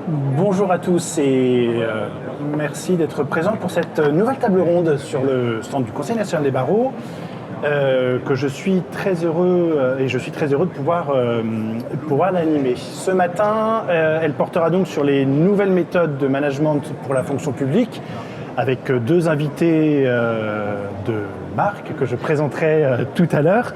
Bonjour à tous et merci d'être présents pour cette nouvelle table ronde sur le stand du Conseil national des barreaux que je suis très heureux de pouvoir l'animer. Ce matin, elle portera donc sur les nouvelles méthodes de management pour la fonction publique avec deux invités de marque que je présenterai tout à l'heure.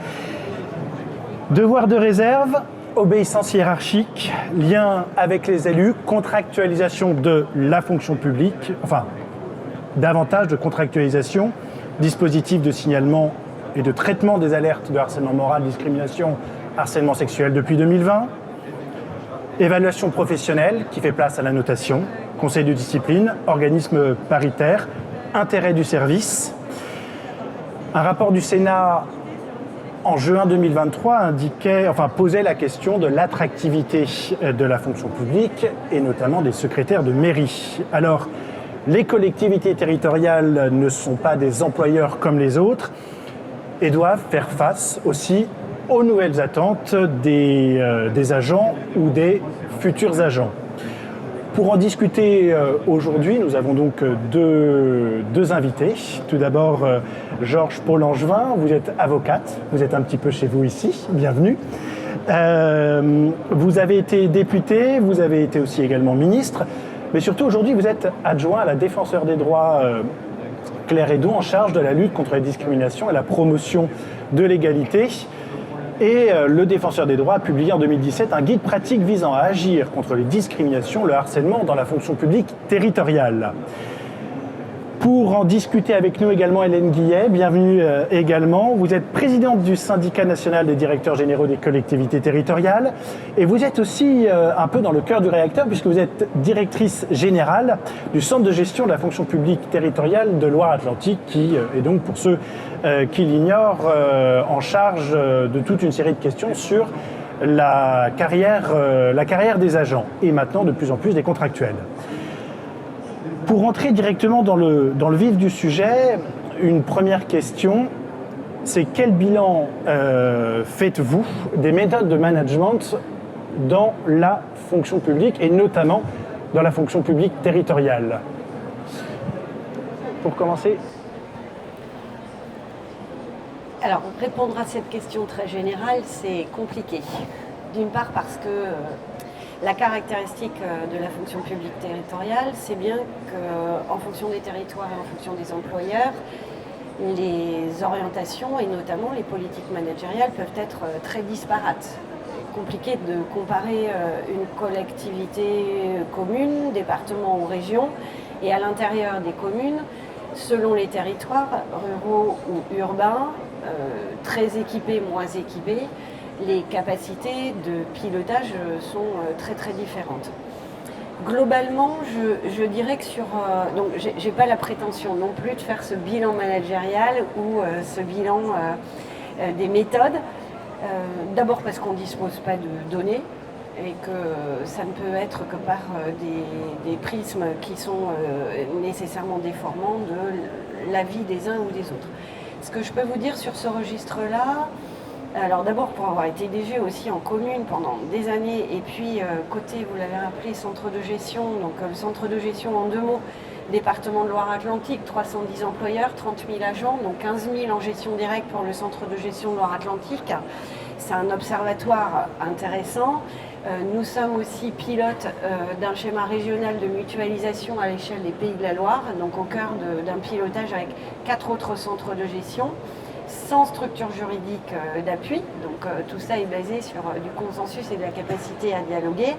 Devoir de réserve, obéissance hiérarchique, lien avec les élus, contractualisation de la fonction publique, enfin, davantage de contractualisation, dispositif de signalement et de traitement des alertes de harcèlement moral, discrimination, harcèlement sexuel depuis 2020, évaluation professionnelle qui fait place à la notation, conseil de discipline, organisme paritaire, intérêt du service, un rapport du Sénat en juin 2023 posait la question de l'attractivité de la fonction publique et notamment des secrétaires de mairie. Alors, les collectivités territoriales ne sont pas des employeurs comme les autres et doivent faire face aussi aux nouvelles attentes des agents ou des futurs agents. Pour en discuter aujourd'hui, nous avons donc deux invités. Tout d'abord, Georges Paul-Angevin, vous êtes avocate, vous êtes un petit peu chez vous ici, bienvenue. Vous avez été député, vous avez été aussi également ministre, mais surtout aujourd'hui vous êtes adjoint à la défenseure des droits Claire Hédon en charge de la lutte contre la discrimination et la promotion de l'égalité. Et le Défenseur des droits a publié en 2017 un guide pratique visant à agir contre les discriminations, le harcèlement dans la fonction publique territoriale. Pour en discuter avec nous également Hélène Guillet, bienvenue également. Vous êtes présidente du syndicat national des directeurs généraux des collectivités territoriales et vous êtes aussi un peu dans le cœur du réacteur puisque vous êtes directrice générale du centre de gestion de la fonction publique territoriale de Loire-Atlantique qui est donc, pour ceux qui l'ignorent, en charge de toute une série de questions sur la carrière des agents et maintenant de plus en plus des contractuels. Pour rentrer directement dans le vif du sujet, une première question, c'est quel bilan faites-vous des méthodes de management dans la fonction publique et notamment dans la fonction publique territoriale? Pour commencer. Alors, répondre à cette question très générale, c'est compliqué. D'une part parce que la caractéristique de la fonction publique territoriale, c'est bien qu'en fonction des territoires et en fonction des employeurs, les orientations et notamment les politiques managériales peuvent être très disparates. Compliqué de comparer une collectivité commune, département ou région, et à l'intérieur des communes, selon les territoires, ruraux ou urbains, très équipés, moins équipés, les capacités de pilotage sont très très différentes. Globalement, je dirais que donc j'ai pas la prétention non plus de faire ce bilan managérial ou ce bilan des méthodes. D'abord parce qu'on ne dispose pas de données et que ça ne peut être que par des prismes qui sont nécessairement déformants de la vie des uns ou des autres. Ce que je peux vous dire sur ce registre-là, alors d'abord pour avoir été DG aussi en commune pendant des années et puis côté, vous l'avez rappelé, centre de gestion, donc le centre de gestion en deux mots, département de Loire-Atlantique, 310 employeurs, 30 000 agents, donc 15 000 en gestion directe pour le centre de gestion de Loire-Atlantique. C'est un observatoire intéressant. Nous sommes aussi pilotes d'un schéma régional de mutualisation à l'échelle des Pays de la Loire, donc au cœur d'un pilotage avec 4 autres centres de gestion, sans structure juridique d'appui. Donc tout ça est basé sur du consensus et de la capacité à dialoguer.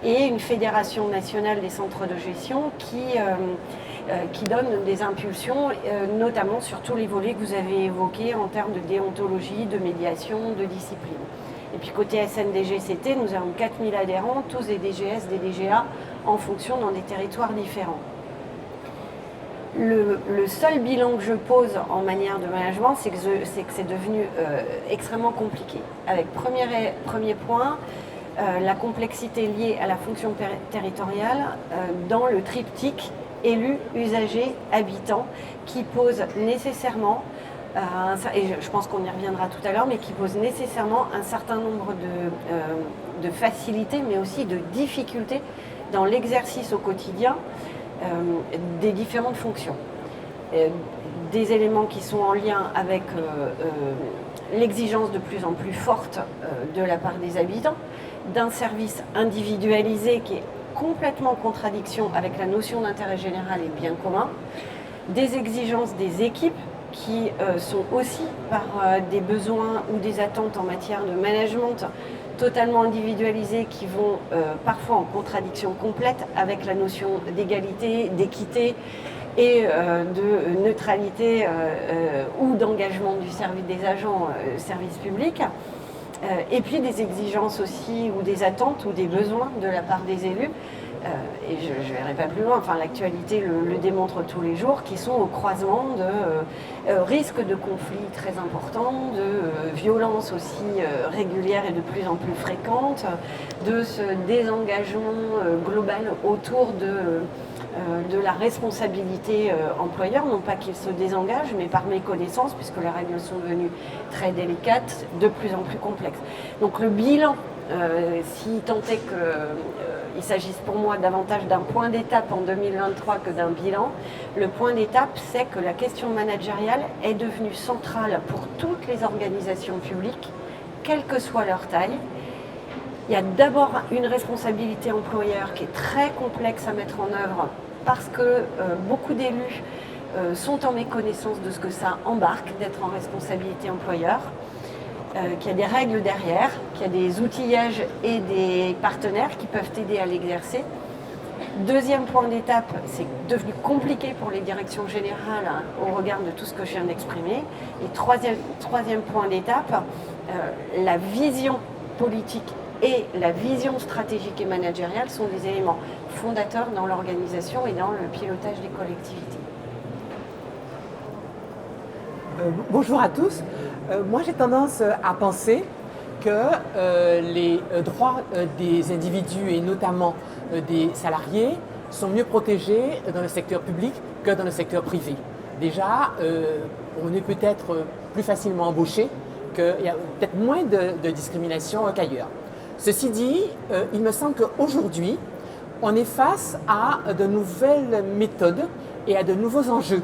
Et une fédération nationale des centres de gestion qui donne des impulsions, notamment sur tous les volets que vous avez évoqués en termes de déontologie, de médiation, de discipline. Et puis côté SNDG-CT, nous avons 4000 adhérents, tous des DGS, des DGA, en fonction dans des territoires différents. Le seul bilan que je pose en manière de management, c'est que c'est devenu extrêmement compliqué. Avec premier point, la complexité liée à la fonction territoriale dans le triptyque élu, usager, habitant, qui pose nécessairement, et je pense qu'on y reviendra tout à l'heure, mais qui pose nécessairement un certain nombre de facilités, mais aussi de difficultés dans l'exercice au quotidien des différentes fonctions. Des éléments qui sont en lien avec l'exigence de plus en plus forte de la part des habitants, d'un service individualisé qui est complètement en contradiction avec la notion d'intérêt général et de bien commun, des exigences des équipes qui sont aussi par des besoins ou des attentes en matière de management totalement individualisés qui vont parfois en contradiction complète avec la notion d'égalité, d'équité et de neutralité ou d'engagement du service des agents service public. Et puis des exigences aussi ou des attentes ou des besoins de la part des élus. Et je ne verrai pas plus loin, enfin, l'actualité le démontre tous les jours, qui sont au croisement de risques de conflits très importants, de violences aussi régulières et de plus en plus fréquentes, de ce désengagement global autour de la responsabilité employeur, non pas qu'il se désengage, mais par méconnaissance, puisque les règles sont devenues très délicates, de plus en plus complexes. Donc le bilan, si tant est qu'il s'agisse pour moi davantage d'un point d'étape en 2023 que d'un bilan, le point d'étape, c'est que la question managériale est devenue centrale pour toutes les organisations publiques, quelle que soit leur taille. Il y a d'abord une responsabilité employeur qui est très complexe à mettre en œuvre parce que beaucoup d'élus sont en méconnaissance de ce que ça embarque d'être en responsabilité employeur, qu'il y a des règles derrière, qu'il y a des outillages et des partenaires qui peuvent aider à l'exercer. Deuxième point d'étape, c'est devenu compliqué pour les directions générales au regard de tout ce que je viens d'exprimer. Et troisième point d'étape, la vision politique et la vision stratégique et managériale sont des éléments fondateurs dans l'organisation et dans le pilotage des collectivités. Bonjour à tous. Moi, j'ai tendance à penser que les droits des individus et notamment des salariés sont mieux protégés dans le secteur public que dans le secteur privé. Déjà, on est peut-être plus facilement embauché, qu'il y a peut-être moins de discrimination qu'ailleurs. Ceci dit, il me semble qu'aujourd'hui, on est face à de nouvelles méthodes et à de nouveaux enjeux.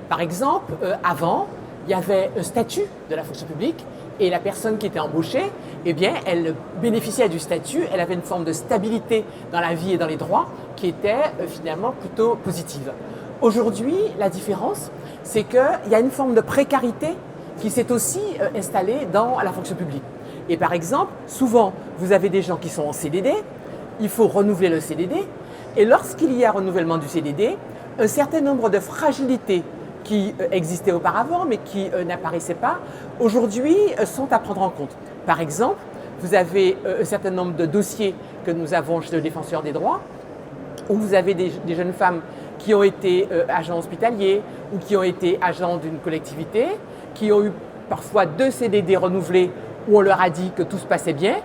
Par exemple, avant, il y avait un statut de la fonction publique et la personne qui était embauchée, eh bien, elle bénéficiait du statut, elle avait une forme de stabilité dans la vie et dans les droits qui était finalement plutôt positive. Aujourd'hui, la différence, c'est qu'il y a une forme de précarité qui s'est aussi installée dans la fonction publique. Et par exemple, souvent, vous avez des gens qui sont en CDD, il faut renouveler le CDD, et lorsqu'il y a renouvellement du CDD, un certain nombre de fragilités qui existaient auparavant, mais qui n'apparaissaient pas, aujourd'hui sont à prendre en compte. Par exemple, vous avez un certain nombre de dossiers que nous avons chez le Défenseur des droits, où vous avez des jeunes femmes qui ont été agents hospitaliers ou qui ont été agents d'une collectivité, qui ont eu parfois 2 CDD renouvelés où on leur a dit que tout se passait bien,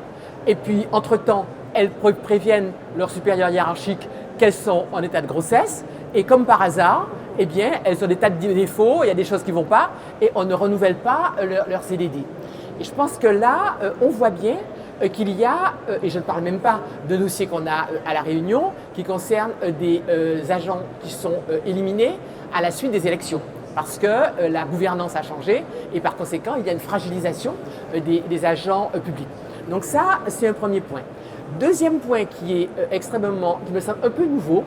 et puis entre-temps, elles préviennent leurs supérieurs hiérarchiques qu'elles sont en état de grossesse, et comme par hasard, eh bien, elles ont des tas de défauts, il y a des choses qui ne vont pas, et on ne renouvelle pas leur CDD. Et je pense que là, on voit bien qu'il y a, et je ne parle même pas de dossiers qu'on a à La Réunion, qui concernent des agents qui sont éliminés à la suite des élections. Parce que la gouvernance a changé et par conséquent, il y a une fragilisation des agents publics. Donc ça, c'est un premier point. Deuxième point qui me semble un peu nouveau,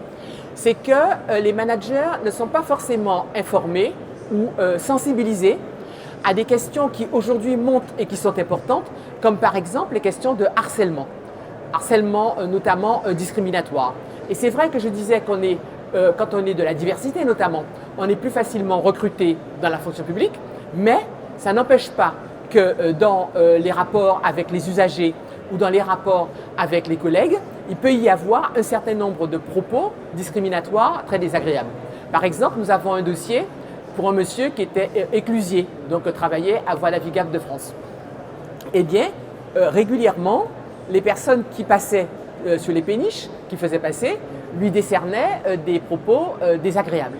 c'est que les managers ne sont pas forcément informés ou sensibilisés à des questions qui aujourd'hui montent et qui sont importantes, comme par exemple les questions de harcèlement. Harcèlement notamment discriminatoire. Et c'est vrai que je disais qu'on est quand on est de la diversité notamment, on est plus facilement recruté dans la fonction publique, mais ça n'empêche pas que dans les rapports avec les usagers ou dans les rapports avec les collègues, il peut y avoir un certain nombre de propos discriminatoires très désagréables. Par exemple, nous avons un dossier pour un monsieur qui était éclusier, donc travaillait à Voies navigables de France. Eh bien, régulièrement, les personnes qui passaient sur les péniches, qui faisaient passer, lui décernaient des propos désagréables.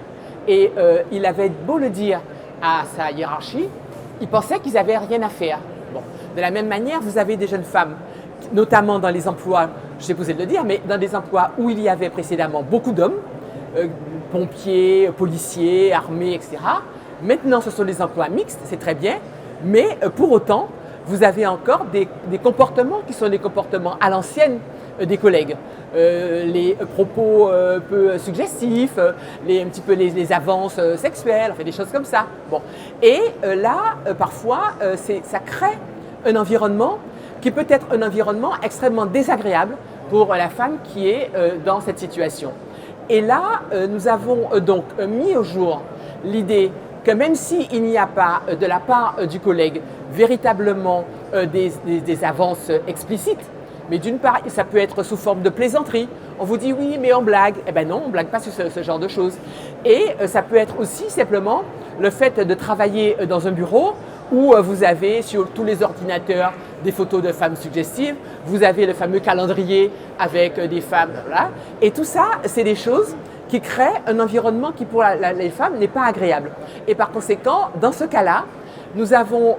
Et il avait beau le dire à sa hiérarchie, il pensait qu'ils n'avaient rien à faire. Bon. De la même manière, vous avez des jeunes femmes notamment dans les emplois, je sais pas si vous de le dire, mais dans des emplois où il y avait précédemment beaucoup d'hommes, pompiers, policiers, armées, etc. Maintenant, ce sont des emplois mixtes, c'est très bien, mais pour autant, vous avez encore des comportements qui sont des comportements à l'ancienne des collègues. Les propos peu suggestifs, un petit peu les avances sexuelles, enfin des choses comme ça. Bon. Et là, parfois, ça crée un environnement qui peut être un environnement extrêmement désagréable pour la femme qui est dans cette situation. Et là, nous avons donc mis au jour l'idée que même s'il n'y a pas de la part du collègue véritablement des avances explicites, mais d'une part, ça peut être sous forme de plaisanterie. On vous dit oui, mais on blague. Eh bien non, on ne blague pas sur ce genre de choses. Et ça peut être aussi simplement le fait de travailler dans un bureau où vous avez sur tous les ordinateurs des photos de femmes suggestives, vous avez le fameux calendrier avec des femmes, voilà. Et tout ça, c'est des choses qui créent un environnement qui pour les femmes n'est pas agréable. Et par conséquent, dans ce cas-là, nous avons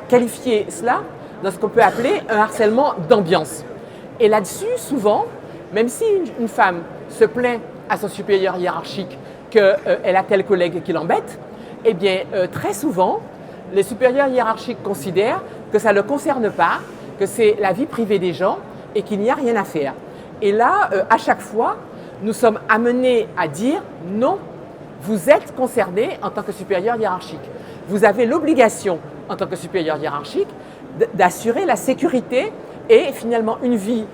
qualifié cela dans ce qu'on peut appeler un harcèlement d'ambiance. Et là-dessus, souvent, même si une femme se plaint à son supérieur hiérarchique qu'elle a tel collègue qui l'embête, eh bien, très souvent, les supérieurs hiérarchiques considèrent que ça ne le concerne pas, que c'est la vie privée des gens et qu'il n'y a rien à faire. Et là, à chaque fois, nous sommes amenés à dire non, vous êtes concerné en tant que supérieur hiérarchique. Vous avez l'obligation, en tant que supérieur hiérarchique, d'assurer la sécurité et finalement une vie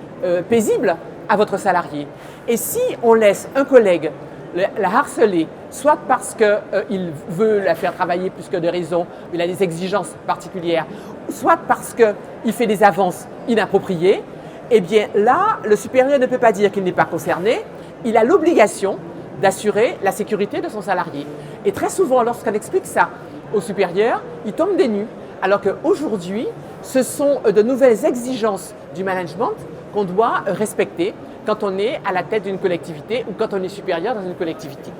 paisible à votre salarié. Et si on laisse un collègue la harceler, soit parce qu'il veut la faire travailler plus que de raison, il a des exigences particulières, soit parce qu'il fait des avances inappropriées, eh bien là, le supérieur ne peut pas dire qu'il n'est pas concerné, il a l'obligation d'assurer la sécurité de son salarié. Et très souvent, lorsqu'on explique ça au supérieur, il tombe des nues. Alors qu'aujourd'hui, ce sont de nouvelles exigences du management qu'on doit respecter quand on est à la tête d'une collectivité ou quand on est supérieur dans une collectivité.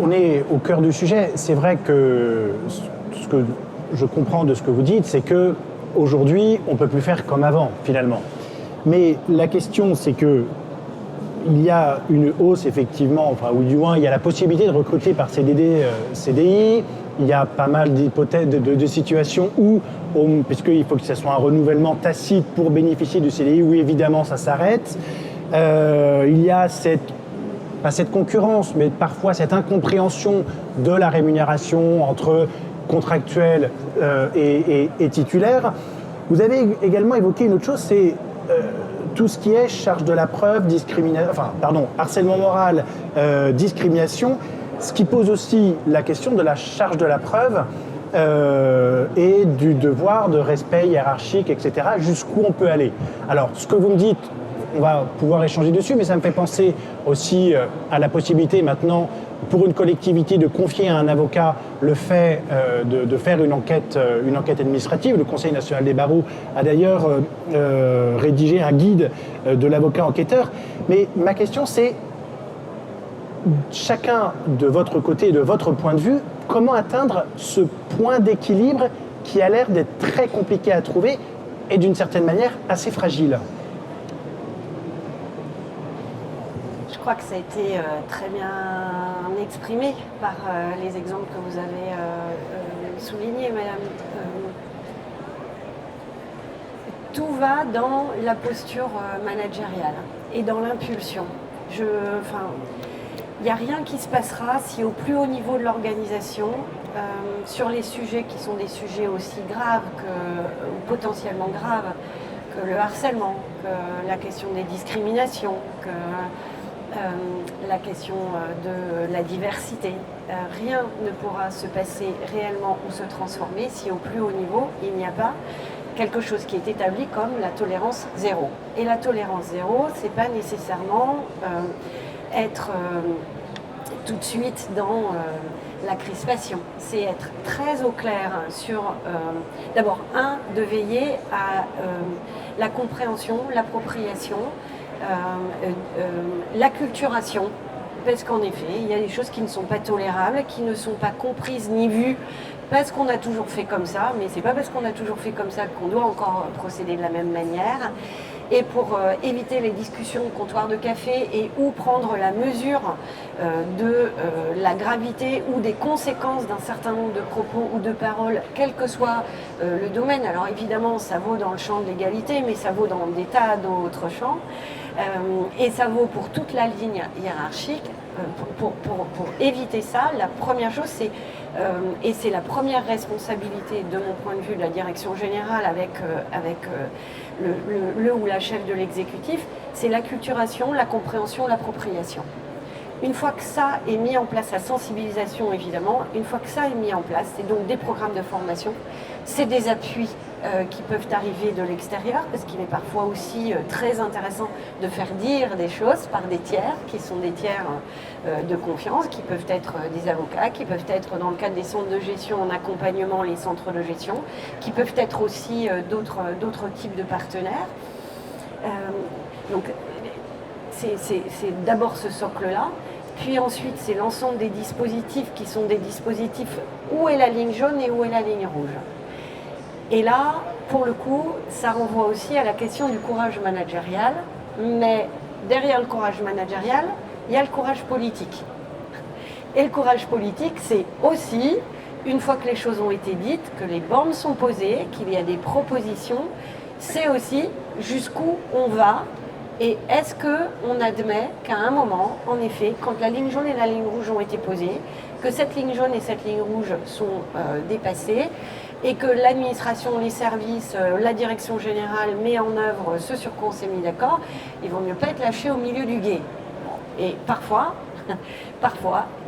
On est au cœur du sujet. C'est vrai que ce que je comprends de ce que vous dites, c'est qu'aujourd'hui, on ne peut plus faire comme avant, finalement. Mais la question, c'est que il y a une hausse, effectivement, enfin, ou du moins, il y a la possibilité de recruter par CDD, CDI. Il y a pas mal d'hypothèses, de situations où, puisqu'il faut que ce soit un renouvellement tacite pour bénéficier du CDI, où évidemment ça s'arrête. Il y a pas cette concurrence, mais parfois cette incompréhension de la rémunération entre contractuels et titulaires. Vous avez également évoqué une autre chose, c'est tout ce qui est charge de la preuve, harcèlement moral, discrimination, ce qui pose aussi la question de la charge de la preuve et du devoir de respect hiérarchique, etc., jusqu'où on peut aller. Alors, ce que vous me dites, on va pouvoir échanger dessus, mais ça me fait penser aussi à la possibilité maintenant, pour une collectivité, de confier à un avocat le fait de faire une enquête administrative. Le Conseil national des barreaux a d'ailleurs rédigé un guide de l'avocat enquêteur. Mais ma question, c'est, chacun de votre côté et de votre point de vue, comment atteindre ce point d'équilibre qui a l'air d'être très compliqué à trouver et d'une certaine manière assez fragile? Je crois que ça a été très bien exprimé par les exemples que vous avez soulignés, madame. Tout va dans la posture managériale et dans l'impulsion. Il n'y a rien qui se passera si au plus haut niveau de l'organisation, sur les sujets qui sont des sujets aussi graves ou potentiellement graves que le harcèlement, que la question des discriminations, que la question de la diversité. Rien ne pourra se passer réellement ou se transformer si au plus haut niveau, il n'y a pas quelque chose qui est établi comme la tolérance zéro. Et la tolérance zéro, c'est pas nécessairement être tout de suite dans la crispation. C'est être très au clair sur, d'abord, de veiller à la compréhension, l'appropriation, l'acculturation, parce qu'en effet, il y a des choses qui ne sont pas tolérables, qui ne sont pas comprises ni vues parce qu'on a toujours fait comme ça, mais c'est pas parce qu'on a toujours fait comme ça qu'on doit encore procéder de la même manière. Et pour éviter les discussions au comptoir de café et ou prendre la mesure de la gravité ou des conséquences d'un certain nombre de propos ou de paroles, quel que soit le domaine. Alors évidemment, ça vaut dans le champ de l'égalité, mais ça vaut dans des tas d'autres champs. Et ça vaut pour toute la ligne hiérarchique. Pour éviter ça, la première chose, c'est, et c'est la première responsabilité de mon point de vue de la direction générale avec le ou la chef de l'exécutif, c'est l'acculturation, la compréhension, l'appropriation. Une fois que ça est mis en place, la sensibilisation évidemment, une fois que ça est mis en place, c'est donc des programmes de formation, c'est des appuis qui peuvent arriver de l'extérieur, parce qu'il est parfois aussi très intéressant de faire dire des choses par des tiers, qui sont des tiers de confiance, qui peuvent être des avocats, qui peuvent être dans le cadre des centres de gestion en accompagnement, les centres de gestion, qui peuvent être aussi d'autres types de partenaires. Donc c'est d'abord ce socle-là, puis ensuite c'est l'ensemble des dispositifs qui sont des dispositifs où est la ligne jaune et où est la ligne rouge. Et là, pour le coup, ça renvoie aussi à la question du courage managérial, mais derrière le courage managérial, il y a le courage politique. Et le courage politique, c'est aussi, une fois que les choses ont été dites, que les bornes sont posées, qu'il y a des propositions, c'est aussi jusqu'où on va. Et est-ce qu'on admet qu'à un moment, en effet, quand la ligne jaune et la ligne rouge ont été posées, que cette ligne jaune et cette ligne rouge sont dépassées, et que l'administration, les services, la direction générale met en œuvre ce sur quoi on s'est mis d'accord, il vaut mieux pas être lâché au milieu du gué. Et parfois,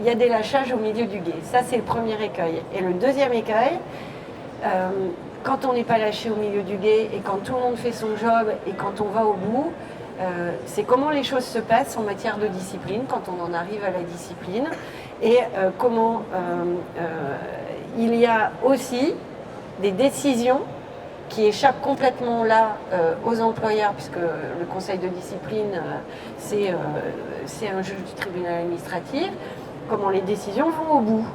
il y a des lâchages au milieu du gué. Ça, c'est le premier écueil. Et le deuxième écueil, quand on n'est pas lâché au milieu du gué et quand tout le monde fait son job et quand on va au bout, c'est comment les choses se passent en matière de discipline, quand on en arrive à la discipline, et comment il y a aussi des décisions qui échappent complètement là aux employeurs, puisque le conseil de discipline, c'est un juge du tribunal administratif, comment les décisions vont au bout.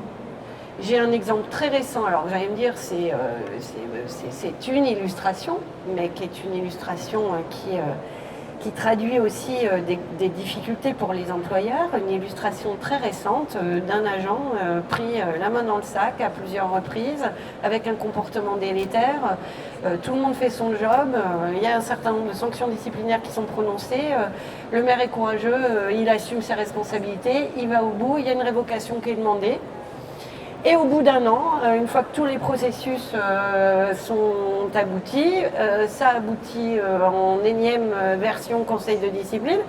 J'ai un exemple très récent, alors vous allez me dire c'est une illustration, mais qui est une illustration qui traduit aussi des difficultés pour les employeurs. Une illustration très récente d'un agent pris la main dans le sac à plusieurs reprises, avec un comportement délétère. Tout le monde fait son job, il y a un certain nombre de sanctions disciplinaires qui sont prononcées. Le maire est courageux, il assume ses responsabilités, il va au bout, il y a une révocation qui est demandée. Et au bout d'un an, une fois que tous les processus sont aboutis, ça aboutit en énième version conseil de discipline,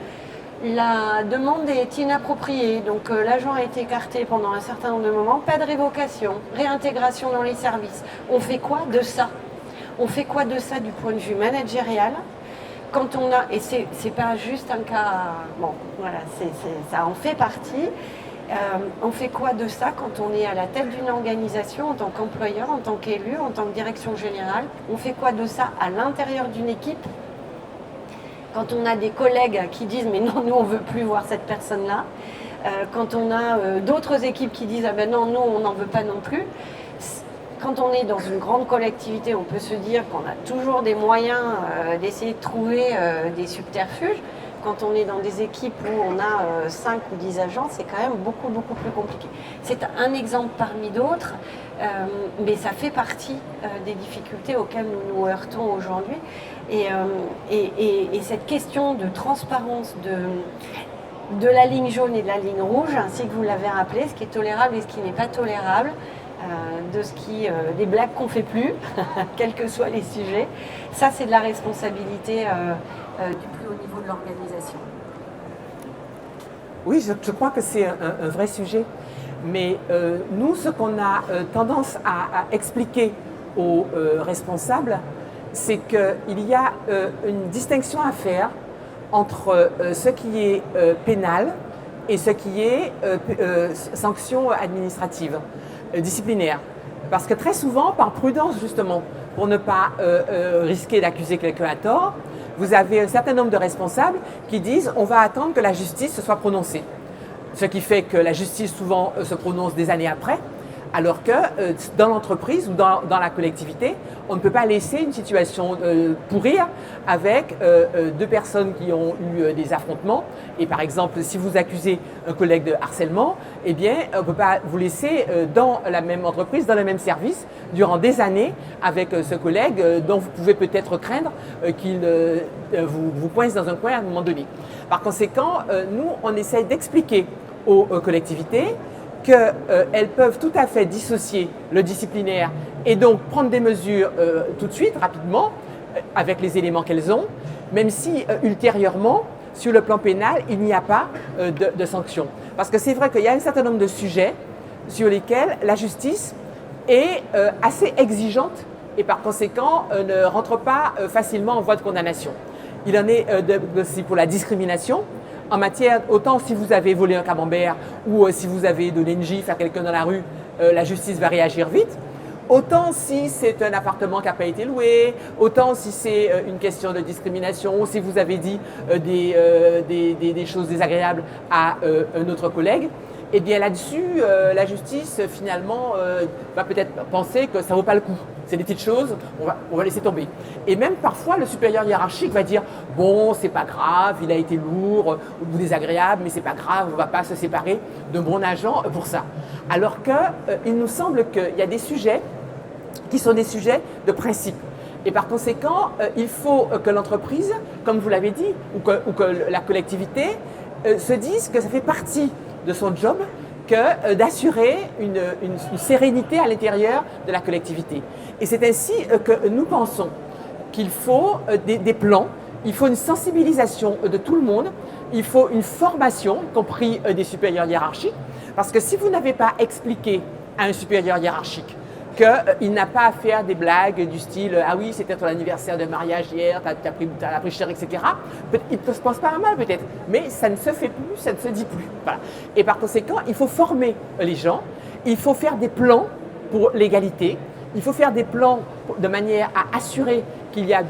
la demande est inappropriée. Donc l'agent a été écarté pendant un certain nombre de moments, pas de révocation, réintégration dans les services. On fait quoi de ça? On fait quoi de ça du point de vue managérial? Quand on a, et c'est pas juste un cas, bon voilà, ça en fait partie. On fait quoi de ça quand on est à la tête d'une organisation en tant qu'employeur, en tant qu'élu, en tant que direction générale? On fait quoi de ça à l'intérieur d'une équipe? Quand on a des collègues qui disent mais non, nous on ne veut plus voir cette personne-là. Quand on a d'autres équipes qui disent ah ben non, nous on n'en veut pas non plus. Quand on est dans une grande collectivité, on peut se dire qu'on a toujours des moyens d'essayer de trouver des subterfuges. Quand on est dans des équipes où on a 5 ou 10 agents, c'est quand même beaucoup plus compliqué. C'est un exemple parmi d'autres, mais ça fait partie des difficultés auxquelles nous nous heurtons aujourd'hui. Et cette question de transparence de la ligne jaune et de la ligne rouge, ainsi que vous l'avez rappelé, ce qui est tolérable et ce qui n'est pas tolérable, des blagues qu'on ne fait plus, quels que soient les sujets, ça c'est de la responsabilité du plus haut niveau de l'organisation. Oui, je crois que c'est un vrai sujet. Mais nous, ce qu'on a tendance à expliquer aux responsables, c'est qu'il y a une distinction à faire entre ce qui est pénal et ce qui est sanction administrative, disciplinaire. Parce que très souvent, par prudence justement, pour ne pas risquer d'accuser quelqu'un à tort, vous avez un certain nombre de responsables qui disent on va attendre que la justice se soit prononcée. Ce qui fait que la justice souvent se prononce des années après, Alors que dans l'entreprise ou dans la collectivité, on ne peut pas laisser une situation pourrir avec deux personnes qui ont eu des affrontements. Et par exemple, si vous accusez un collègue de harcèlement, eh bien, on ne peut pas vous laisser dans la même entreprise, dans le même service, durant des années avec ce collègue dont vous pouvez peut-être craindre qu'il vous pointe dans un coin à un moment donné. Par conséquent, nous, on essaye d'expliquer aux collectivités qu'elles peuvent tout à fait dissocier le disciplinaire et donc prendre des mesures tout de suite, rapidement, avec les éléments qu'elles ont, même si ultérieurement, sur le plan pénal, il n'y a pas de sanctions. Parce que c'est vrai qu'il y a un certain nombre de sujets sur lesquels la justice est assez exigeante et par conséquent ne rentre pas facilement en voie de condamnation. Il en est aussi pour la discrimination. En matière, autant si vous avez volé un camembert ou si vous avez donné une gifle à quelqu'un dans la rue, la justice va réagir vite. Autant si c'est un appartement qui n'a pas été loué, autant si c'est une question de discrimination, ou si vous avez dit des choses désagréables à un autre collègue. Eh bien là-dessus, la justice finalement va peut-être penser que ça ne vaut pas le coup. C'est des petites choses, on va laisser tomber. Et même parfois, le supérieur hiérarchique va dire « Bon, c'est pas grave, il a été lourd ou désagréable, mais c'est pas grave, on ne va pas se séparer d'un bon agent pour ça. » Alors qu'il nous semble qu'il y a des sujets qui sont des sujets de principe. Et par conséquent, il faut que l'entreprise, comme vous l'avez dit, ou que la collectivité se dise que ça fait partie de son job que d'assurer une sérénité à l'intérieur de la collectivité. Et c'est ainsi que nous pensons qu'il faut des plans, il faut une sensibilisation de tout le monde, il faut une formation, y compris des supérieurs hiérarchiques, parce que si vous n'avez pas expliqué à un supérieur hiérarchique qu'il n'a pas à faire des blagues du style « Ah oui, c'était ton anniversaire de mariage hier, t'as pris cher, etc. » Il ne se pense pas mal peut-être, mais ça ne se fait plus, ça ne se dit plus. Voilà. Et par conséquent, il faut former les gens, il faut faire des plans pour l'égalité, il faut faire des plans de manière à assurer qu'il y a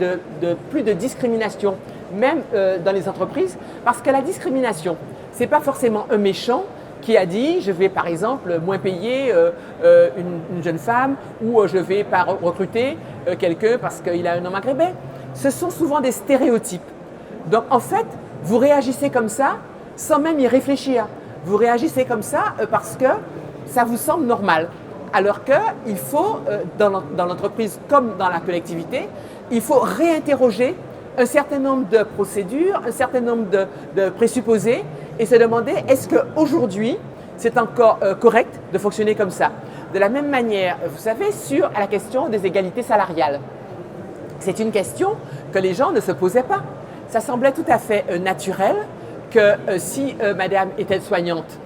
plus de discrimination, même dans les entreprises, parce que la discrimination, ce n'est pas forcément un méchant qui a dit je vais par exemple moins payer une jeune femme ou je vais pas recruter quelqu'un parce qu'il a un nom maghrébin. Ce sont souvent des stéréotypes. Donc en fait, vous réagissez comme ça sans même y réfléchir. Vous réagissez comme ça parce que ça vous semble normal. Alors qu'il faut, dans l'entreprise comme dans la collectivité, il faut réinterroger un certain nombre de procédures, un certain nombre de présupposés et se demander est-ce qu'aujourd'hui, c'est encore correct de fonctionner comme ça. De la même manière, vous savez, sur la question des égalités salariales, c'est une question que les gens ne se posaient pas. Ça semblait tout à fait naturel que si madame est aide-soignante,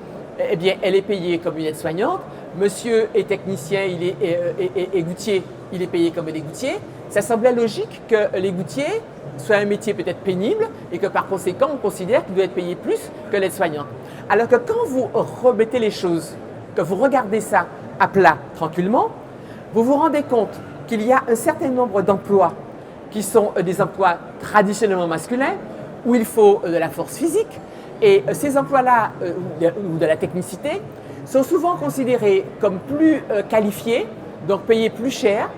eh bien, elle est payée comme une aide-soignante, monsieur est technicien, il est gouttier, il est payé comme un égoutier. Ça semblait logique que les gouttiers soit un métier peut-être pénible et que par conséquent, on considère qu'il doit être payé plus que l'aide-soignante. Alors que quand vous remettez les choses, que vous regardez ça à plat tranquillement, vous vous rendez compte qu'il y a un certain nombre d'emplois qui sont des emplois traditionnellement masculins, où il faut de la force physique, et ces emplois-là, ou de la technicité, sont souvent considérés comme plus qualifiés, donc payés plus cher,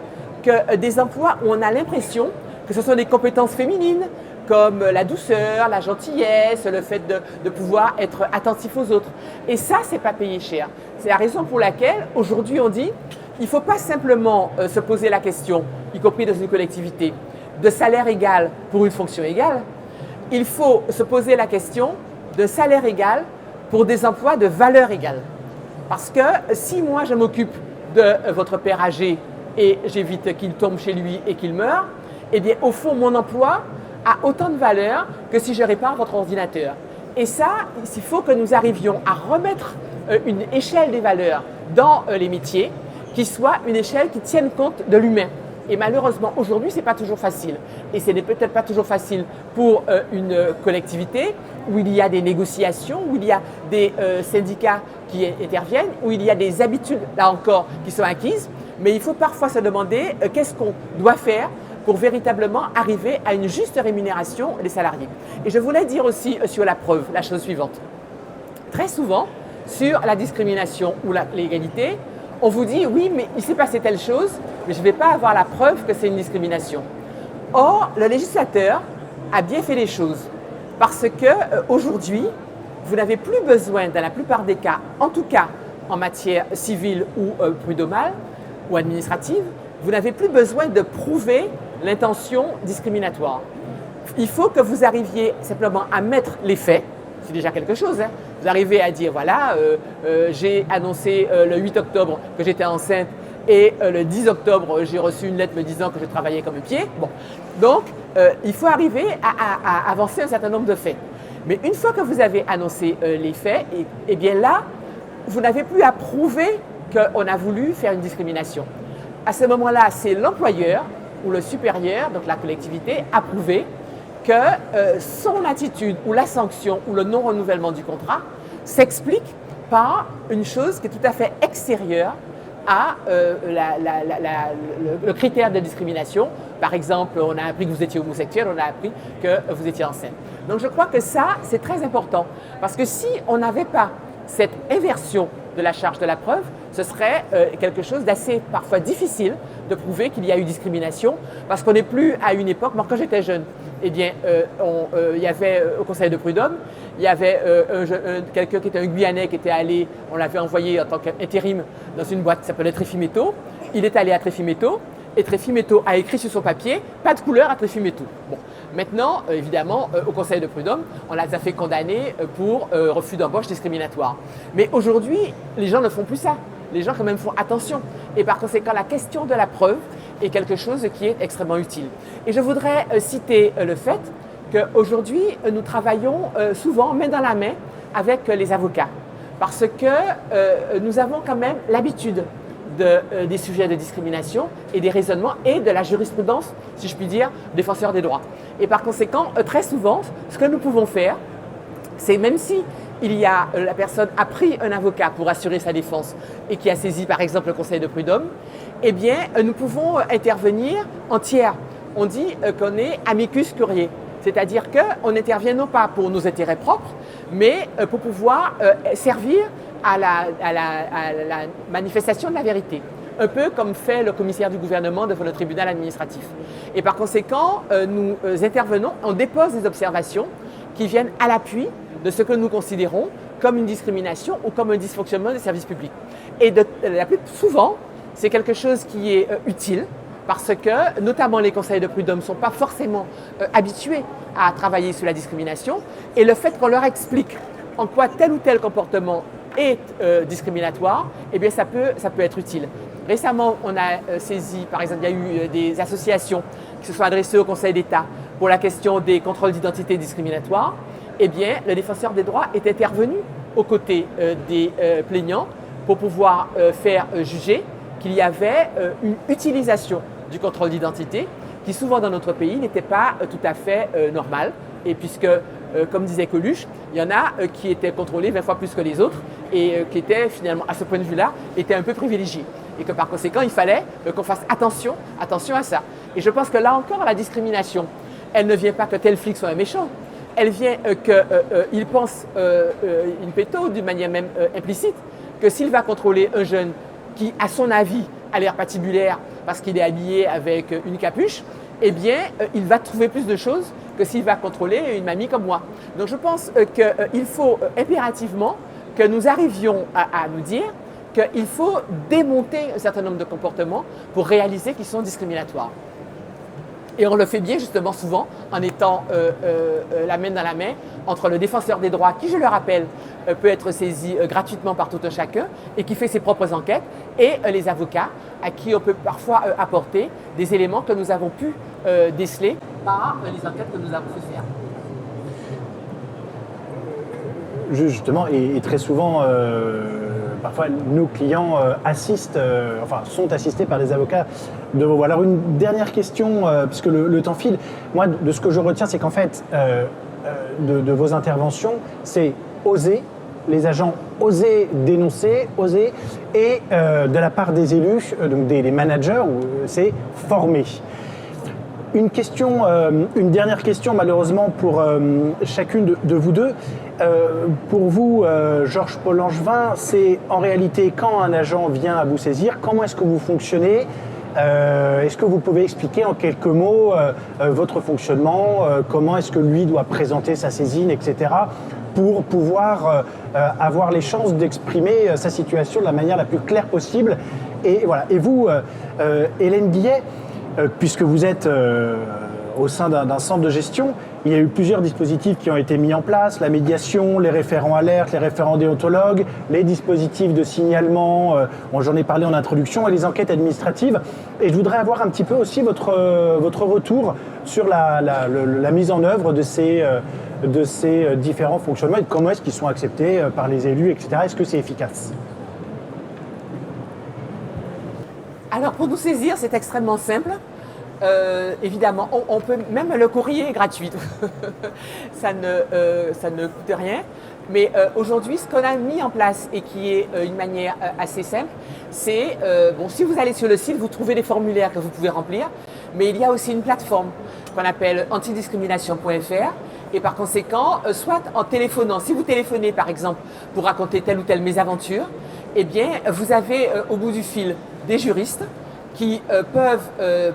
que des emplois où on a l'impression que ce sont des compétences féminines, comme la douceur, la gentillesse, le fait de pouvoir être attentif aux autres. Et ça, c'est pas payé cher. C'est la raison pour laquelle, aujourd'hui, on dit il ne faut pas simplement se poser la question, y compris dans une collectivité, de salaire égal pour une fonction égale. Il faut se poser la question de salaire égal pour des emplois de valeur égale. Parce que si moi, je m'occupe de votre père âgé et j'évite qu'il tombe chez lui et qu'il meure, eh bien, au fond, mon emploi a autant de valeur que si je répare votre ordinateur. Et ça, il faut que nous arrivions à remettre une échelle des valeurs dans les métiers qui soit une échelle qui tienne compte de l'humain. Et malheureusement, aujourd'hui, ce n'est pas toujours facile. Et ce n'est peut-être pas toujours facile pour une collectivité où il y a des négociations, où il y a des syndicats qui interviennent, où il y a des habitudes, là encore, qui sont acquises. Mais il faut parfois se demander qu'est-ce qu'on doit faire pour véritablement arriver à une juste rémunération des salariés. Et je voulais dire aussi sur la preuve, la chose suivante. Très souvent, sur la discrimination ou l'égalité, on vous dit oui, mais il s'est passé telle chose, mais je ne vais pas avoir la preuve que c'est une discrimination. Or, le législateur a bien fait les choses parce que aujourd'hui, vous n'avez plus besoin, dans la plupart des cas, en tout cas en matière civile ou prud'homale ou administrative, vous n'avez plus besoin de prouver l'intention discriminatoire. Il faut que vous arriviez simplement à mettre les faits, c'est déjà quelque chose. Hein. Vous arrivez à dire, voilà, j'ai annoncé le 8 octobre que j'étais enceinte et le 10 octobre, j'ai reçu une lettre me disant que je travaillais comme un pied. Bon. Donc, il faut arriver à avancer un certain nombre de faits. Mais une fois que vous avez annoncé les faits, et bien là, vous n'avez plus à prouver qu'on a voulu faire une discrimination. À ce moment-là, c'est l'employeur ou le supérieur, donc la collectivité, à prouver que son attitude ou la sanction ou le non-renouvellement du contrat s'explique par une chose qui est tout à fait extérieure à le critère de discrimination. Par exemple, on a appris que vous étiez homosexuel, on a appris que vous étiez enceinte. Donc je crois que ça, c'est très important parce que si on n'avait pas cette inversion de la charge de la preuve, ce serait quelque chose d'assez parfois difficile de prouver qu'il y a eu discrimination parce qu'on n'est plus à une époque. Moi, quand j'étais jeune, eh bien, il y avait au Conseil de prud'homme, il y avait quelqu'un qui était un Guyanais qui était allé, on l'avait envoyé en tant qu'intérim dans une boîte qui s'appelait Tréfimétaux. Il est allé à Tréfimétaux et Tréfimétaux a écrit sur son papier « pas de couleur à Tréfimétaux ». Bon. Maintenant, évidemment, au Conseil de prud'homme, on les a fait condamner pour refus d'embauche discriminatoire. Mais aujourd'hui, les gens ne font plus ça. Les gens quand même font attention. Et par conséquent, la question de la preuve est quelque chose qui est extrêmement utile. Et je voudrais citer le fait qu'aujourd'hui, nous travaillons souvent main dans la main avec les avocats. Parce que nous avons quand même l'habitude des sujets de discrimination et des raisonnements et de la jurisprudence, si je puis dire, défenseur des droits. Et par conséquent, très souvent, ce que nous pouvons faire, c'est même si la personne a pris un avocat pour assurer sa défense et qui a saisi par exemple le Conseil de prud'homme, eh bien, nous pouvons intervenir en tiers. On dit qu'on est amicus curiae, c'est-à-dire qu'on intervient non pas pour nos intérêts propres, mais pour pouvoir servir à la manifestation de la vérité. Un peu comme fait le commissaire du gouvernement devant le tribunal administratif. Et par conséquent, nous intervenons, on dépose des observations qui viennent à l'appui de ce que nous considérons comme une discrimination ou comme un dysfonctionnement des services publics. Et la plus souvent, c'est quelque chose qui est utile parce que, notamment les conseils de prud'homme ne sont pas forcément habitués à travailler sur la discrimination et le fait qu'on leur explique en quoi tel ou tel comportement est discriminatoire, eh bien ça peut être utile. Récemment, on a saisi, par exemple, il y a eu des associations qui se sont adressées au Conseil d'État pour la question des contrôles d'identité discriminatoires. Eh bien, le défenseur des droits est intervenu aux côtés des plaignants pour pouvoir faire juger qu'il y avait une utilisation du contrôle d'identité qui, souvent dans notre pays, n'était pas tout à fait normale. Et puisque, comme disait Coluche, il y en a qui étaient contrôlés 20 fois plus que les autres et qui étaient finalement, à ce point de vue-là, étaient un peu privilégiés. Et que par conséquent, il fallait qu'on fasse attention à ça. Et je pense que là encore, la discrimination, elle ne vient pas que tel flic soit un méchant. Elle vient qu'il pense, in petto, d'une manière même implicite, que s'il va contrôler un jeune qui, à son avis, a l'air patibulaire parce qu'il est habillé avec une capuche, eh bien, il va trouver plus de choses que s'il va contrôler une mamie comme moi. Donc je pense qu'il faut impérativement que nous arrivions à nous dire qu'il faut démonter un certain nombre de comportements pour réaliser qu'ils sont discriminatoires. Et on le fait bien justement souvent en étant la main dans la main entre le défenseur des droits qui, je le rappelle, peut être saisi gratuitement par tout un chacun et qui fait ses propres enquêtes, et les avocats à qui on peut parfois apporter des éléments que nous avons pu déceler par les enquêtes que nous avons fait faire. Justement, et très souvent, parfois nos clients sont assistés par des avocats de vos voix. Alors une dernière question, puisque le temps file. Moi, de ce que je retiens, c'est qu'en fait, de vos interventions, c'est oser, les agents oser dénoncer, oser, et de la part des élus, donc des managers, c'est former. Une dernière question malheureusement pour chacune de vous deux. Pour vous, Georges Paul Langevin, c'est en réalité quand un agent vient à vous saisir, comment est-ce que vous fonctionnez? Est-ce que vous pouvez expliquer en quelques mots votre fonctionnement, comment est-ce que lui doit présenter sa saisine, etc., pour pouvoir avoir les chances d'exprimer sa situation de la manière la plus claire possible. Et voilà. Et vous, Hélène Guillet, puisque vous êtes au sein d'un centre de gestion, il y a eu plusieurs dispositifs qui ont été mis en place, la médiation, les référents alertes, les référents déontologues, les dispositifs de signalement, j'en ai parlé en introduction, et les enquêtes administratives. Et je voudrais avoir un petit peu aussi votre retour sur la mise en œuvre de ces différents fonctionnements et comment est-ce qu'ils sont acceptés par les élus, etc. Est-ce que c'est efficace? Alors pour nous saisir, c'est extrêmement simple. Évidemment, on peut même le courrier est gratuit, ça ne coûte rien. Mais aujourd'hui, ce qu'on a mis en place et qui est une manière assez simple, c'est, si vous allez sur le site, vous trouvez des formulaires que vous pouvez remplir, mais il y a aussi une plateforme qu'on appelle antidiscrimination.fr et par conséquent, soit en téléphonant, si vous téléphonez par exemple pour raconter telle ou telle mésaventure, eh bien, vous avez au bout du fil des juristes qui peuvent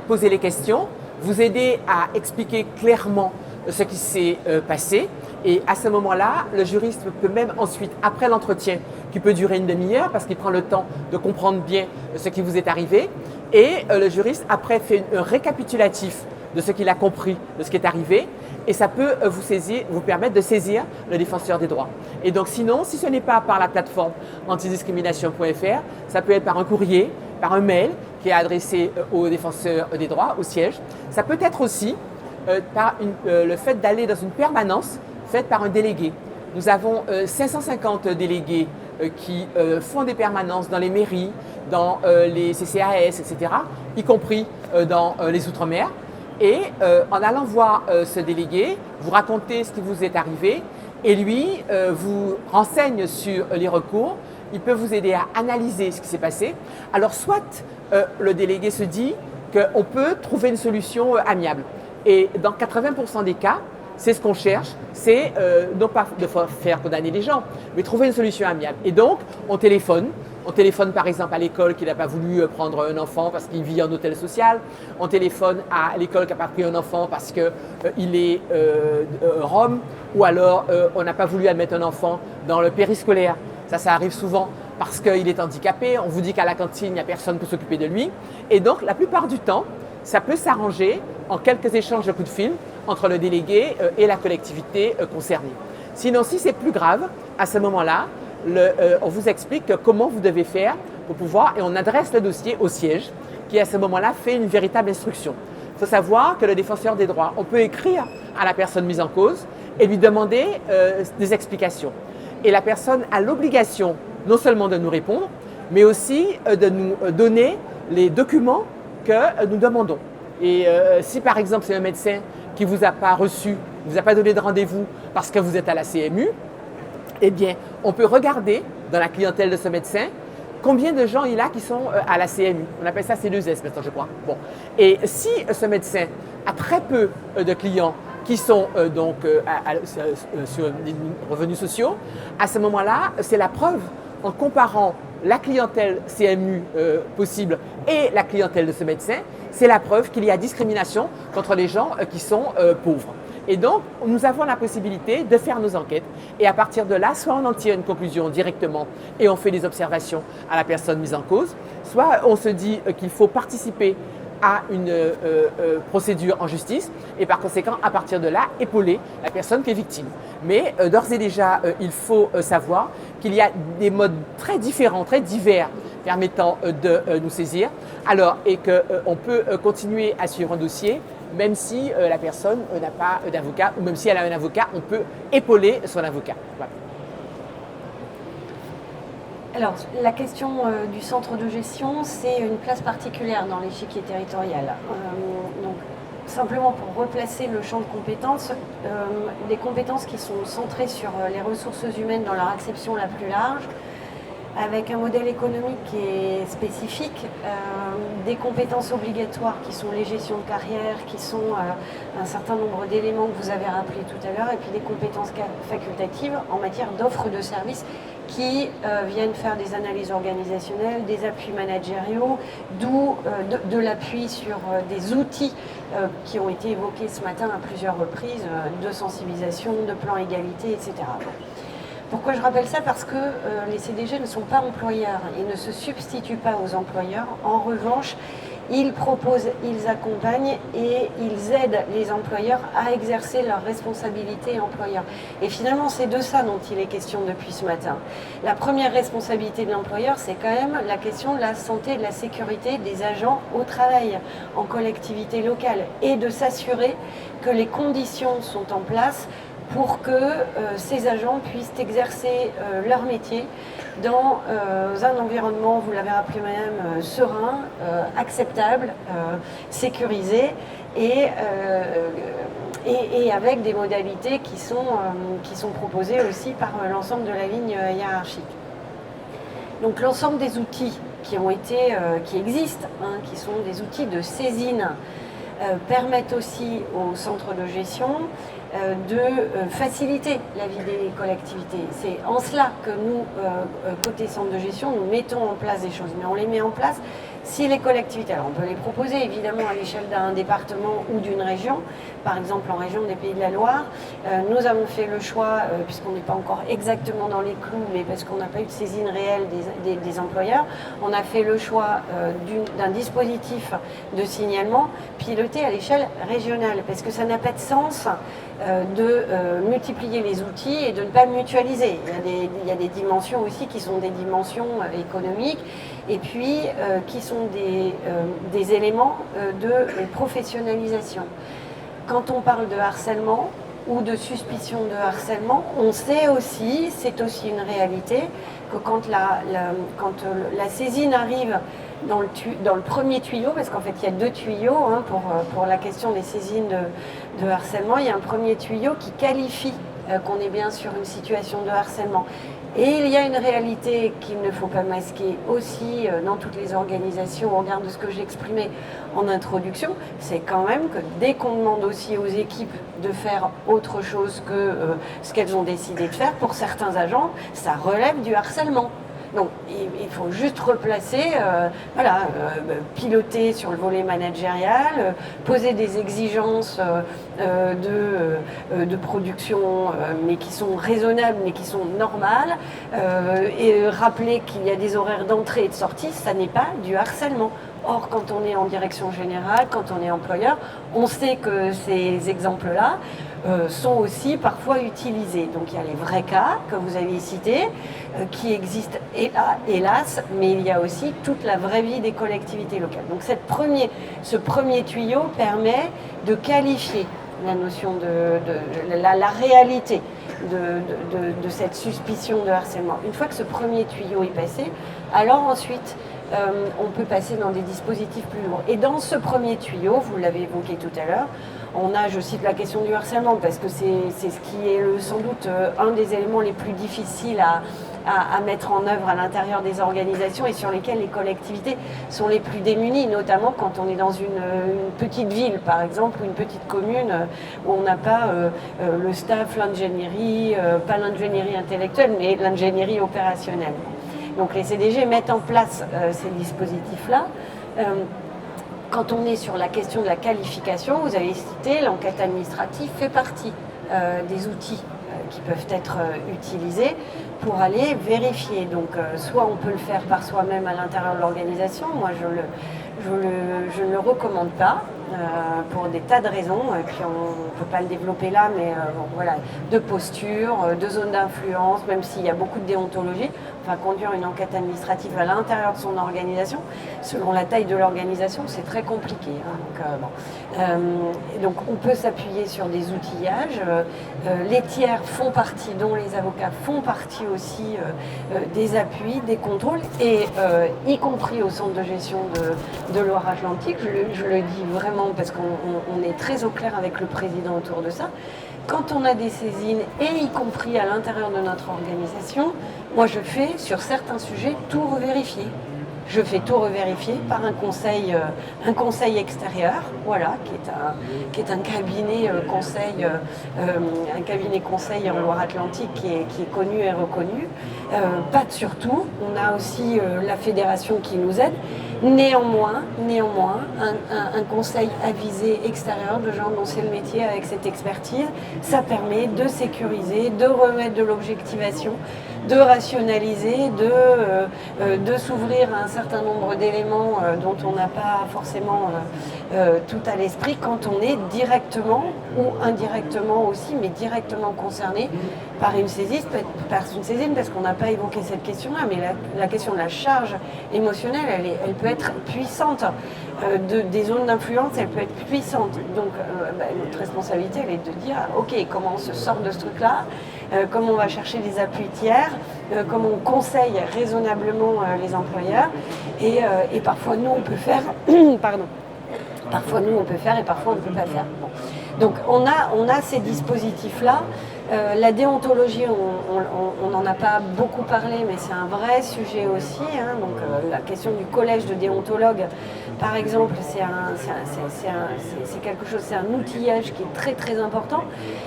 poser les questions, vous aider à expliquer clairement ce qui s'est passé. Et à ce moment-là, le juriste peut même ensuite, après l'entretien, qui peut durer une demi-heure parce qu'il prend le temps de comprendre bien ce qui vous est arrivé, et le juriste après fait un récapitulatif de ce qu'il a compris, de ce qui est arrivé, et ça peut vous permettre de saisir le défenseur des droits. Et donc sinon, si ce n'est pas par la plateforme antidiscrimination.fr, ça peut être par un courrier, par un mail qui est adressé au défenseur des droits, au siège. Ça peut être aussi par le fait d'aller dans une permanence faite par un délégué. Nous avons 550 délégués qui font des permanences dans les mairies, dans les CCAS, etc., y compris dans les Outre-mer. Et en allant voir ce délégué, vous racontez ce qui vous est arrivé et lui vous renseigne sur les recours. Il peut vous aider à analyser ce qui s'est passé. Alors soit le délégué se dit qu'on peut trouver une solution amiable. Et dans 80% des cas, c'est ce qu'on cherche, c'est non pas de faire condamner les gens, mais trouver une solution amiable. Et donc, on téléphone. On téléphone par exemple à l'école qui n'a pas voulu prendre un enfant parce qu'il vit en hôtel social. On téléphone à l'école qui n'a pas pris un enfant parce qu'il est rom. Ou alors, on n'a pas voulu admettre un enfant dans le périscolaire. Ça arrive souvent parce qu'il est handicapé. On vous dit qu'à la cantine, il n'y a personne pour s'occuper de lui. Et donc, la plupart du temps, ça peut s'arranger en quelques échanges de coups de fil entre le délégué et la collectivité concernée. Sinon, si c'est plus grave, à ce moment-là, on vous explique comment vous devez faire pour pouvoir, et on adresse le dossier au siège qui à ce moment-là fait une véritable instruction. Il faut savoir que le défenseur des droits, on peut écrire à la personne mise en cause et lui demander des explications. Et la personne a l'obligation non seulement de nous répondre, mais aussi de nous donner les documents que nous demandons. Et si par exemple c'est un médecin qui ne vous a pas reçu, ne vous a pas donné de rendez-vous parce que vous êtes à la CMU, eh bien, on peut regarder dans la clientèle de ce médecin combien de gens il a qui sont à la CMU. On appelle ça C2S maintenant, je crois. Bon. Et si ce médecin a très peu de clients qui sont sur des revenus sociaux, à ce moment-là, c'est la preuve en comparant la clientèle CMU possible et la clientèle de ce médecin, c'est la preuve qu'il y a discrimination contre les gens qui sont pauvres. Et donc, nous avons la possibilité de faire nos enquêtes et à partir de là, soit on en tire une conclusion directement et on fait des observations à la personne mise en cause, soit on se dit qu'il faut participer à une procédure en justice et par conséquent, à partir de là, épauler la personne qui est victime. Mais d'ores et déjà, il faut savoir qu'il y a des modes très différents, très divers permettant de nous saisir, alors et qu'on peut continuer à suivre un dossier même si la personne n'a pas d'avocat ou même si elle a un avocat, on peut épauler son avocat. Voilà. Alors, la question du centre de gestion, c'est une place particulière dans l'échiquier territorial. Donc, simplement pour replacer le champ de compétences, des compétences qui sont centrées sur les ressources humaines dans leur acception la plus large, avec un modèle économique qui est spécifique, des compétences obligatoires qui sont les gestions de carrière, qui sont un certain nombre d'éléments que vous avez rappelés tout à l'heure, et puis des compétences facultatives en matière d'offres de services qui viennent faire des analyses organisationnelles, des appuis managériaux, d'où de l'appui sur des outils qui ont été évoqués ce matin à plusieurs reprises, de sensibilisation, de plan égalité, etc. Pourquoi je rappelle ça? Parce que les CDG ne sont pas employeurs et ne se substituent pas aux employeurs. En revanche, ils proposent, ils accompagnent et ils aident les employeurs à exercer leurs responsabilités employeurs. Et finalement, c'est de ça dont il est question depuis ce matin. La première responsabilité de l'employeur, c'est quand même la question de la santé et de la sécurité des agents au travail, en collectivité locale, et de s'assurer que les conditions sont en place pour que ces agents puissent exercer leur métier dans un environnement, vous l'avez rappelé madame, serein, acceptable, sécurisé et avec des modalités qui sont proposées aussi par l'ensemble de la ligne hiérarchique. Donc l'ensemble des outils qui existent, qui sont des outils de saisine, permettent aussi aux centres de gestion de faciliter la vie des collectivités. C'est en cela que nous, côté centre de gestion, nous mettons en place des choses. Mais on les met en place si les collectivités, alors on peut les proposer évidemment à l'échelle d'un département ou d'une région, par exemple en région des Pays de la Loire, nous avons fait le choix, puisqu'on n'est pas encore exactement dans les clous, mais parce qu'on n'a pas eu de saisine réelle des employeurs, on a fait le choix d'un dispositif de signalement piloté à l'échelle régionale, parce que ça n'a pas de sens de multiplier les outils et de ne pas mutualiser. Il y a des dimensions aussi qui sont des dimensions économiques et puis qui sont des éléments de professionnalisation. Quand on parle de harcèlement ou de suspicion de harcèlement, on sait aussi, c'est aussi une réalité, que quand la saisine arrive dans le premier tuyau, parce qu'en fait il y a deux tuyaux pour la question des saisines de harcèlement, il y a un premier tuyau qui qualifie qu'on est bien sur une situation de harcèlement. Et il y a une réalité qu'il ne faut pas masquer aussi dans toutes les organisations, au regard de ce que j'exprimais en introduction, c'est quand même que dès qu'on demande aussi aux équipes de faire autre chose que ce qu'elles ont décidé de faire, pour certains agents, ça relève du harcèlement. Donc il faut juste replacer, piloter sur le volet managérial, poser des exigences de production, mais qui sont raisonnables, mais qui sont normales, et rappeler qu'il y a des horaires d'entrée et de sortie, ça n'est pas du harcèlement. Or, quand on est en direction générale, quand on est employeur, on sait que ces exemples-là sont aussi parfois utilisés. Donc il y a les vrais cas que vous avez cités, qui existent hélas, mais il y a aussi toute la vraie vie des collectivités locales. Donc ce premier tuyau permet de qualifier la notion la réalité de cette suspicion de harcèlement. Une fois que ce premier tuyau est passé, alors ensuite on peut passer dans des dispositifs plus lourds. Et dans ce premier tuyau, vous l'avez évoqué tout à l'heure, je cite la question du harcèlement parce que c'est ce qui est sans doute un des éléments les plus difficiles à mettre en œuvre à l'intérieur des organisations et sur lesquels les collectivités sont les plus démunies, notamment quand on est dans une petite ville, par exemple, ou une petite commune où on n'a pas le staff, l'ingénierie, pas l'ingénierie intellectuelle, mais l'ingénierie opérationnelle. Donc les CDG mettent en place ces dispositifs-là. Quand on est sur la question de la qualification, vous avez cité, l'enquête administrative fait partie des outils qui peuvent être utilisés pour aller vérifier. Donc soit on peut le faire par soi-même à l'intérieur de l'organisation, moi je ne le recommande pas pour des tas de raisons, et puis on ne peut pas le développer là, mais de posture, de zone d'influence, même s'il y a beaucoup de déontologie, conduire une enquête administrative à l'intérieur de son organisation, selon la taille de l'organisation, c'est très compliqué. Donc on peut s'appuyer sur des outillages. Les tiers font partie, dont les avocats font partie aussi des appuis, des contrôles, et y compris au centre de gestion de Loire-Atlantique, je le dis vraiment notamment parce qu'on est très au clair avec le président autour de ça, quand on a des saisines, et y compris à l'intérieur de notre organisation, moi je fais sur certains sujets tout revérifier. Je fais tout revérifier par un conseil extérieur, voilà, qui est un cabinet conseil en Loire-Atlantique qui est connu et reconnu. Pas de surtout, on a aussi la fédération qui nous aide. Néanmoins, un conseil avisé extérieur de gens dont c'est le métier avec cette expertise, ça permet de sécuriser, de remettre de l'objectivation, de rationaliser, de s'ouvrir à un certain nombre d'éléments dont on n'a pas forcément tout à l'esprit quand on est directement ou indirectement aussi, mais directement concerné par une saisine parce qu'on n'a pas évoqué cette question-là, mais la question de la charge émotionnelle, elle peut être puissante. Des zones d'influence, elle peut être puissante. Donc notre responsabilité, elle est de dire, ok, comment on se sort de ce truc-là, comment on va chercher des appuis tiers, comment on conseille raisonnablement les employeurs, et parfois nous on peut faire, parfois nous on peut faire et parfois on ne peut pas faire. Bon. Donc on a ces dispositifs-là. La déontologie, on n'en a pas beaucoup parlé, mais c'est un vrai sujet aussi. Hein. Donc la question du collège de déontologues, par exemple, c'est quelque chose, c'est un outillage qui est très très important.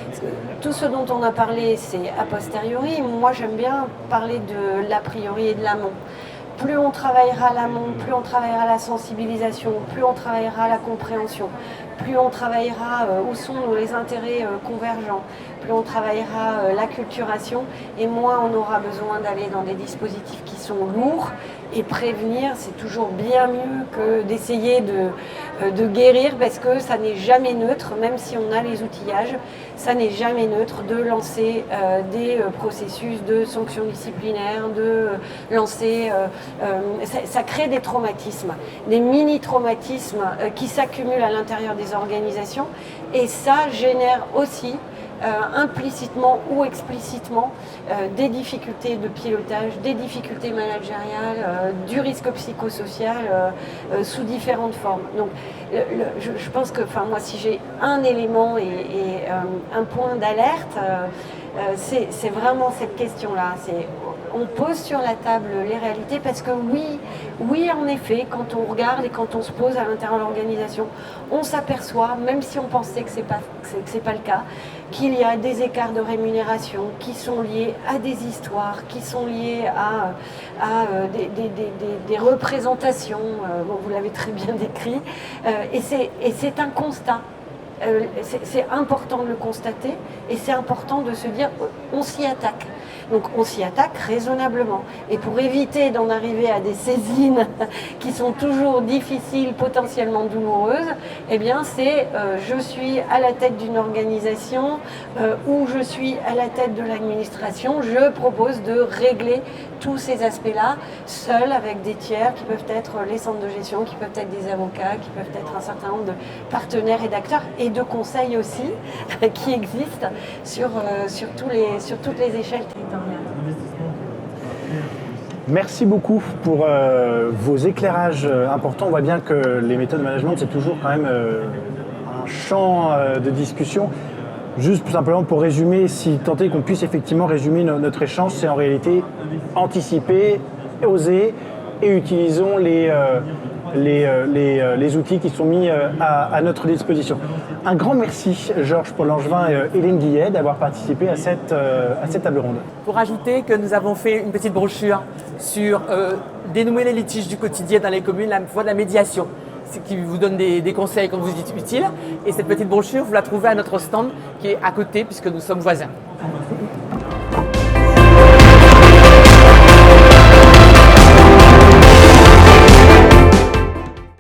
Parce que tout ce dont on a parlé, c'est a posteriori. Moi, j'aime bien parler de l'a priori et de l'amont. Plus on travaillera l'amont, plus on travaillera la sensibilisation, plus on travaillera la compréhension, plus on travaillera où sont les intérêts convergents, plus on travaillera l'acculturation, et moins on aura besoin d'aller dans des dispositifs qui sont lourds. Et prévenir, c'est toujours bien mieux que d'essayer de guérir, parce que ça n'est jamais neutre, même si on a les outillages, ça n'est jamais neutre de lancer des processus de sanctions disciplinaires, de lancer... ça crée des traumatismes, des mini-traumatismes qui s'accumulent à l'intérieur des organisations, et ça génère aussi implicitement ou explicitement des difficultés de pilotage, des difficultés managériales, du risque psychosocial sous différentes formes. Donc je pense que moi si j'ai un élément et un point d'alerte, c'est vraiment cette question-là. On pose sur la table les réalités parce que oui, en effet, quand on regarde et quand on se pose à l'intérieur de l'organisation, on s'aperçoit, même si on pensait que c'est pas le cas, qu'il y a des écarts de rémunération qui sont liés à des histoires, qui sont liés à des représentations, vous l'avez très bien décrit, et c'est un constat. C'est important de le constater et c'est important de se dire on s'y attaque. Donc on s'y attaque raisonnablement. Et pour éviter d'en arriver à des saisines qui sont toujours difficiles, potentiellement douloureuses, eh bien c'est je suis à la tête d'une organisation ou je suis à la tête de l'administration, je propose de régler tous ces aspects-là, seuls avec des tiers qui peuvent être les centres de gestion, qui peuvent être des avocats, qui peuvent être un certain nombre de partenaires et d'acteurs et de conseils aussi qui existent sur toutes les échelles territoriales. Merci beaucoup pour vos éclairages importants. On voit bien que les méthodes de management, c'est toujours quand même un champ de discussion. Juste tout simplement pour résumer, si tant est qu'on puisse effectivement résumer notre échange, c'est en réalité anticiper, oser et utilisons les outils qui sont mis à notre disposition. Un grand merci Georges Paul Langevin et Hélène Guillet d'avoir participé à cette table ronde. Pour ajouter que nous avons fait une petite brochure sur dénouer les litiges du quotidien dans les communes, la voie de la médiation, qui vous donne des conseils quand vous dites utiles. Et cette petite brochure, vous la trouvez à notre stand qui est à côté puisque nous sommes voisins.